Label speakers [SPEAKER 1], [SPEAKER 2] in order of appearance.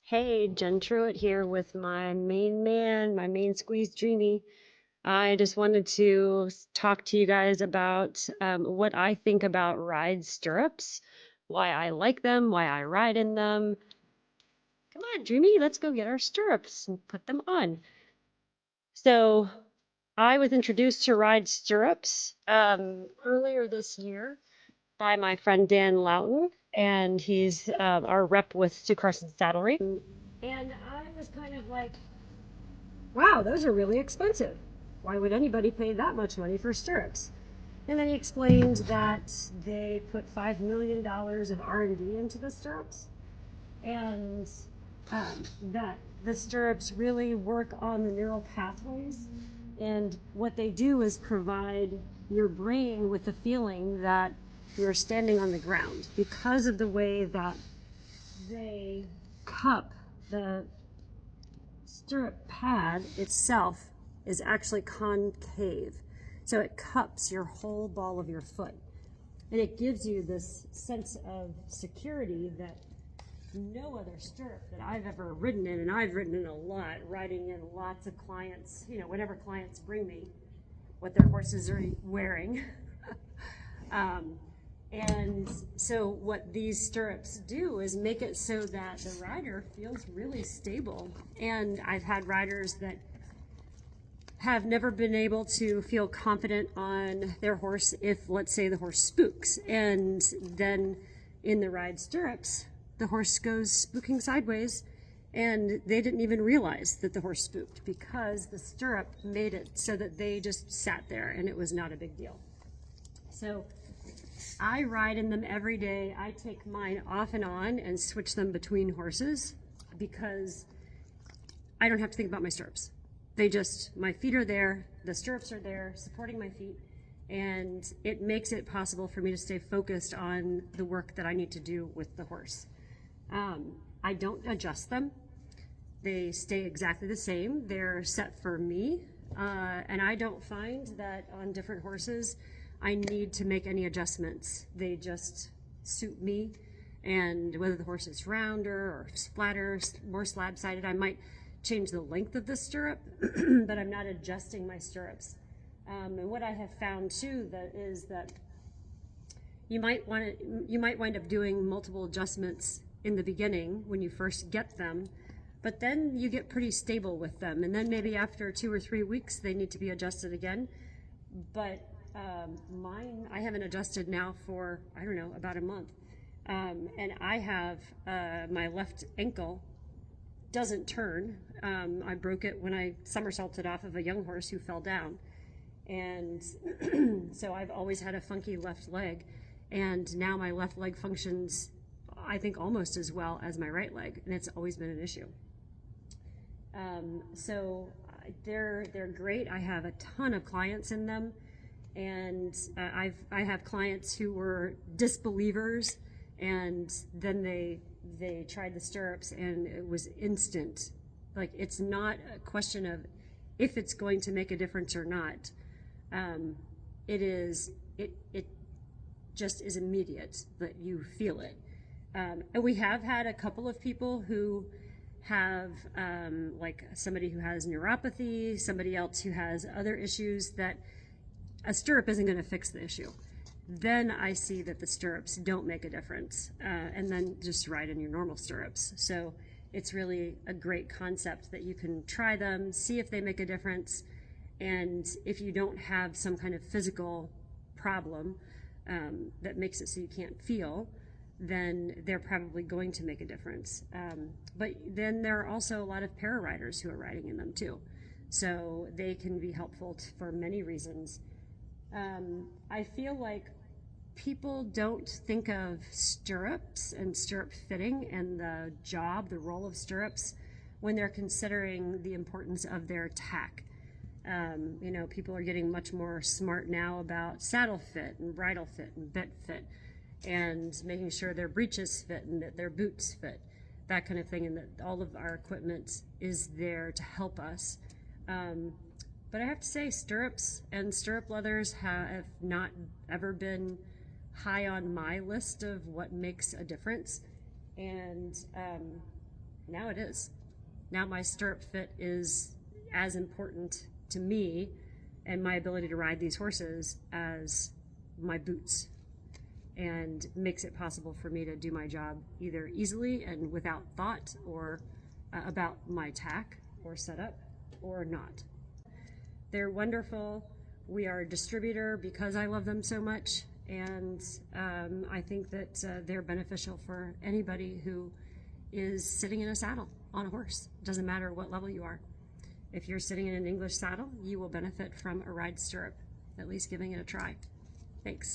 [SPEAKER 1] Hey, Jen Truett here with my main man, my main squeeze Dreamy. I just wanted to talk to you guys about what I think about Ryde Stirrups, why I like them, why I ride in them. Come on, Dreamy, let's go get our stirrups and put them on. So, I was introduced to Ryde Stirrups earlier this year by my friend Dan Loughton, and he's our rep with Stu Carson Saddlery. And I was kind of like, wow, those are really expensive. Why would anybody pay that much money for stirrups? And then he explained that they put $5 million of R&D into the stirrups, and that the stirrups really work on the neural pathways. And what they do is provide your brain with the feeling that you're standing on the ground because of the way that they cup the stirrup pad itself is actually concave. So it cups your whole ball of your foot. And it gives you this sense of security that no other stirrup that I've ever ridden in, and I've ridden in a lot, riding in lots of clients, whenever clients bring me what their horses are wearing. um, and so what these stirrups do is make it so that the rider feels really stable. And I've had riders that have never been able to feel confident on their horse if, let's say, the horse spooks. And then in the Ryde Stirrups, the horse goes spooking sideways, and they didn't even realize that the horse spooked because the stirrup made it so that they just sat there and it was not a big deal. So I ride in them every day. I take mine off and on and switch them between horses because I don't have to think about my stirrups. My feet are there, the stirrups are there, supporting my feet, and it makes it possible for me to stay focused on the work that I need to do with the horse. I don't adjust them. They stay exactly the same. They're set for me, and I don't find that on different horses I need to make any adjustments. They just suit me, and whether the horse is rounder or flatter, more slab-sided, I might change the length of the stirrup, but I'm not adjusting my stirrups. And what I have found too is that you might wind up doing multiple adjustments in the beginning when you first get them, but then you get pretty stable with them, and then maybe after 2 or 3 weeks they need to be adjusted again. But mine I haven't adjusted now for, I don't know, about a month, and I have my left ankle doesn't turn. I broke it when I somersaulted off of a young horse who fell down. And so I've always had a funky left leg. And now my left leg functions, I think, almost as well as my right leg. And it's always been an issue. So they're great. I have a ton of clients in them. And I have clients who were disbelievers, and then they tried the stirrups and it was instant. Like, it's not a question of if it's going to make a difference or not. It just is immediate that you feel it. And we have had a couple of people who have like somebody who has neuropathy, somebody else who has other issues that a stirrup isn't going to fix the issue. Then I see that the stirrups don't make a difference, and then just ride in your normal stirrups. So it's really a great concept that you can try them, see if they make a difference, and if you don't have some kind of physical problem that makes it so you can't feel, then they're probably going to make a difference. But then there are also a lot of para riders who are riding in them too. So they can be helpful for many reasons. I feel like people don't think of stirrups and stirrup fitting and the role of stirrups when they're considering the importance of their tack. People are getting much more smart now about saddle fit and bridle fit and bit fit, and making sure their breeches fit and that their boots fit, that kind of thing, and that all of our equipment is there to help us. But I have to say, stirrups and stirrup leathers have not ever been high on my list of what makes a difference. And Now it is. Now my stirrup fit is as important to me and my ability to ride these horses as my boots, and makes it possible for me to do my job either easily and without thought or about my tack or setup or not. They're wonderful. We are a distributor because I love them so much, and I think that they're beneficial for anybody who is sitting in a saddle on a horse. It doesn't matter what level you are. If you're sitting in an English saddle, you will benefit from a Ryde stirrup, at least giving it a try. Thanks.